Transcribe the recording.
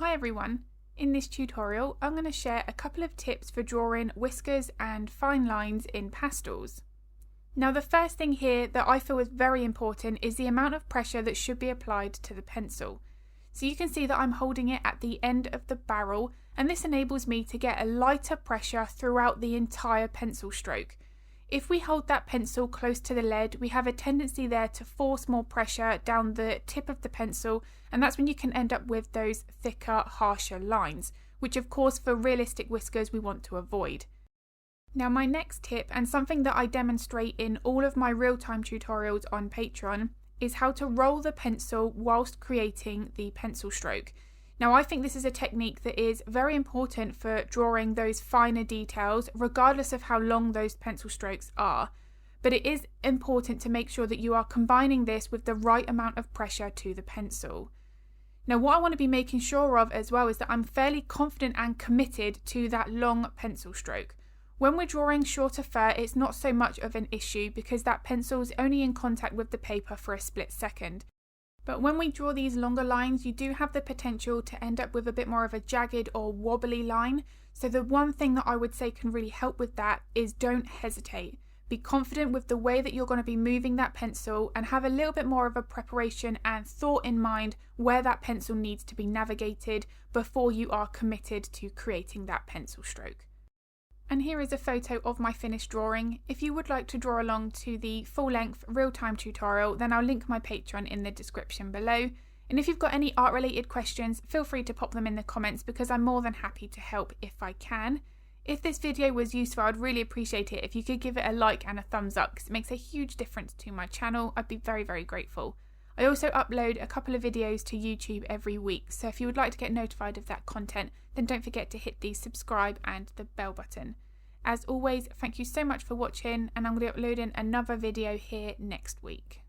Hi everyone, in this tutorial I'm going to share a couple of tips for drawing whiskers and fine lines in pastels. Now the first thing here that I feel is very important is the amount of pressure that should be applied to the pencil. So you can see that I'm holding it at the end of the barrel, and this enables me to get a lighter pressure throughout the entire pencil stroke. If we hold that pencil close to the lead, we have a tendency there to force more pressure down the tip of the pencil, and that's when you can end up with those thicker, harsher lines, which of course for realistic whiskers we want to avoid. Now my next tip, and something that I demonstrate in all of my real-time tutorials on Patreon, is how to roll the pencil whilst creating the pencil stroke. Now I think this is a technique that is very important for drawing those finer details regardless of how long those pencil strokes are, but it is important to make sure that you are combining this with the right amount of pressure to the pencil. Now what I want to be making sure of as well is that I'm fairly confident and committed to that long pencil stroke. When we're drawing shorter fur, it's not so much of an issue because that pencil is only in contact with the paper for a split second. But when we draw these longer lines, you do have the potential to end up with a bit more of a jagged or wobbly line. So the one thing that I would say can really help with that is don't hesitate. Be confident with the way that you're going to be moving that pencil and have a little bit more of a preparation and thought in mind where that pencil needs to be navigated before you are committed to creating that pencil stroke. And here is a photo of my finished drawing. If you would like to draw along to the full-length real-time tutorial, then I'll link my Patreon in the description below. And if you've got any art-related questions, feel free to pop them in the comments because I'm more than happy to help if I can. If this video was useful, I'd really appreciate it if you could give it a like and a thumbs up because it makes a huge difference to my channel. I'd be very, very grateful. I also upload a couple of videos to YouTube every week, so if you would like to get notified of that content, then don't forget to hit the subscribe and the bell button. As always, thank you so much for watching, and I'm going to be uploading another video here next week.